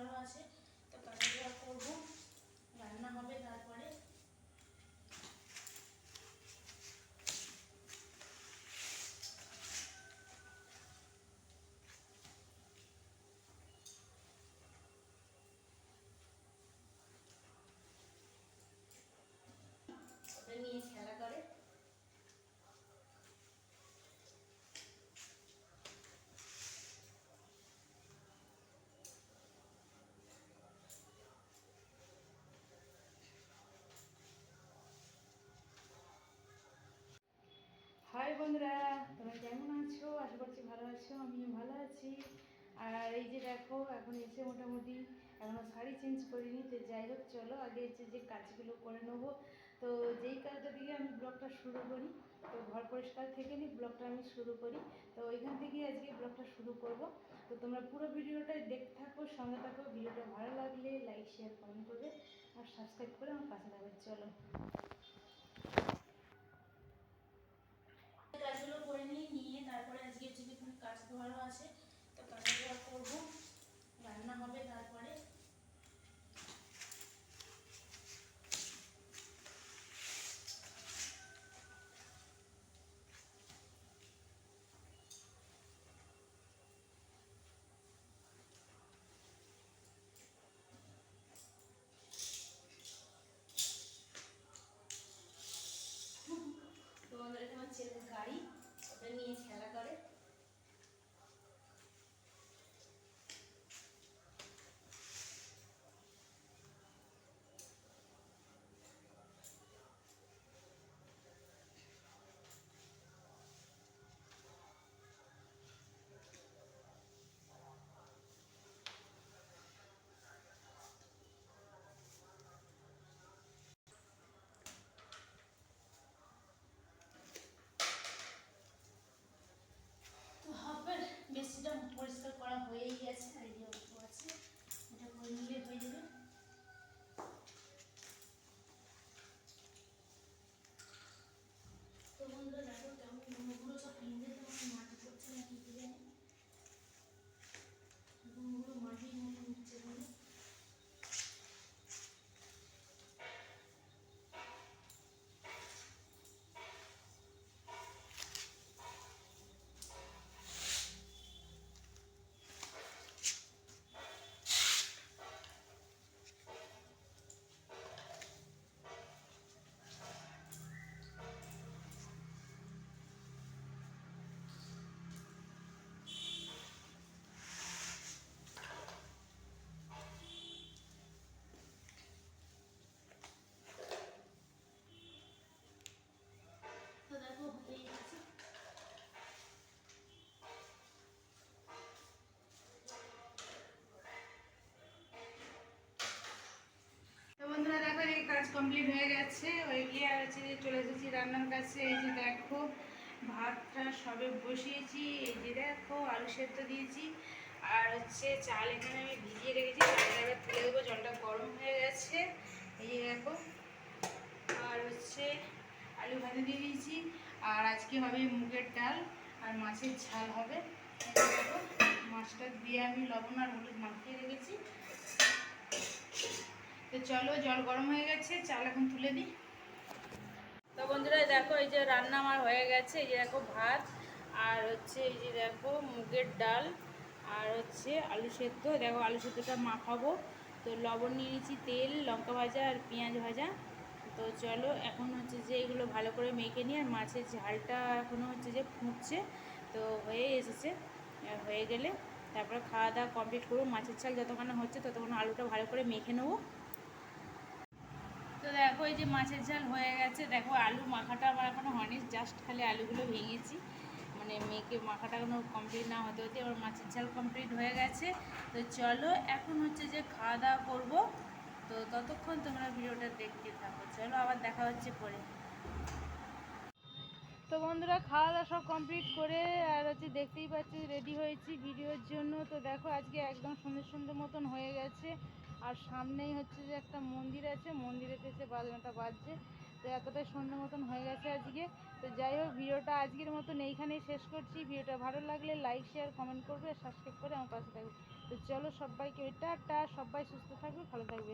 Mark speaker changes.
Speaker 1: ধোয়ানো আছে, তো কাঁচা ধোয়া করবো, রান্না হবে তারপরে। ওটা নিয়ে খেলা করে। হাই বন্ধুরা, তোমরা কেমন আছো? আশা করছি ভালো আছো, আমিও ভালো আছি। আর এই যে দেখো, এখন এসে মোটামুটি এখনও শাড়ি চেঞ্জ করিনি, তো যাই হোক চলো আগে এসে যে কাজগুলো করে নেবো। তো যেই কাজটা দিয়ে আমি ব্লগটা শুরু করি, তো ঘর পরিষ্কার থেকে নিই ব্লগটা আমি শুরু করি। তো ওইখান থেকেই আজকে ব্লগটা শুরু করব। তো তোমরা পুরো ভিডিওটাই দেখতে থাকো, সঙ্গে থাকো। ভিডিওটা ভালো লাগলে লাইক শেয়ার কমেন্ট করবে আর সাবস্ক্রাইব করে আমার পাশে থাকবে। চলো কাজগুলো করে নিয়ে তারপরে আজকে হচ্ছে কাজ ধোয়ানো আছে, তো কাজ ধোয়া করবো, রান্না হবে তারপরে। তোমাদের আমার ছেলের গাড়ি, ওটা নিয়ে খেলা করে। তো হবে, বেশিটা পরিষ্কার করা হয়েই গেছে, আর এই যে অল্প আছে, এটা করে নিলে হয়ে যাবে। তো বন্ধুরা দেখো, তেমন মোমোগুলো সব কিনতে তোমার মাটি করছে না কি জানি, মোমোগুলো মাটির মতো উঠছে বলে। তো দেখো হয়েই গেছে। তো বন্ধুরা দেখো, এই কাজ কমপ্লিট হয়ে গেছে, হয়ে গিয়ে আছে যে চলে এসেছি রান্নার কাছে। এই যে দেখো ভাতটা সবে বসিয়েছি, এই যে দেখো আলু সেদ্ধ দিয়েছি, আর হচ্ছে চাল এখানে আমি ভিজিয়ে রেখেছি, চালটা এবার তুলে দেবো, জলটা গরম হয়ে গেছে। এই যে দেখো, আর হচ্ছে আলু ভাজা দিয়ে দিয়েছি, আর আজকে হবে মুগের ডাল আর মাছের ঝাল হবে। এই যে দেখো, মাছটা দিয়ে আমি লবণ আর হলুদ মাখিয়ে রেখেছি। তো চলো, জল গরম হয়ে গেছে, চাল এখন তুলে দিই। তো বন্ধুরা দেখো, এই যে রান্না আমার হয়ে গেছে। এই যে দেখো ভাত, আর হচ্ছে এই যে দেখো মুগের ডাল, আর হচ্ছে আলু সেদ্ধ। দেখো আলু সেদ্ধটা মাখাবো, তো লবণ নিয়ে নিয়েছি, তেল, লঙ্কা ভাজা আর পেঁয়াজ ভাজা। তো চলো এখন হচ্ছে যে এগুলো ভালো করে মেখে নিই। আর মাছের ঝালটা এখনও হচ্ছে যে ফুটছে, তো হয়ে এসেছে। হয়ে গেলে তারপরে খাওয়া দাওয়া কমপ্লিট করবো। মাছের ঝাল যতক্ষণ হচ্ছে ততক্ষণ আলুটা ভালো করে মেখে নেবো। তো দেখো এই যে মাছের ঝাল হয়ে গেছে। দেখো আলু মাখাটা আমার এখনও হয়নি, জাস্ট খালি আলুগুলো ভেঙেছি, মানে মেখে মাখাটা এখনও কমপ্লিট না হতে হতে আমার মাছের ঝাল কমপ্লিট হয়ে গেছে। তো চলো এখন হচ্ছে যে খাওয়া দাওয়া করবো, তো ততক্ষণ তোমরা ভিডিওটা দেখতে থাকো। চলো আবার দেখা হচ্ছে পরে। তো বন্ধুরা খাওয়া দাওয়া সব কমপ্লিট করে আর হচ্ছে দেখতেই পাচ্ছি রেডি হয়েছি ভিডিওর জন্য। তো দেখো আজকে একদম সুন্দর সুন্দর মতন হয়ে গেছে, আর সামনেই হচ্ছে যে একটা মন্দির আছে, মন্দিরেতে এসে বাজনাটা বাজছে। তো এতটাই সুন্দর মতন হয়ে গেছে আজকে। তো যাই হোক, ভিডিওটা আজকের মতন এইখানেই শেষ করছি। ভিডিওটা ভালো লাগলে লাইক শেয়ার কমেন্ট করবে আর সাবস্ক্রাইব করে আমার পাশে থাকবে। তো চলো সবাইকে টাটা, সবাই সুস্থ থাকবে, ভালো থাকবে।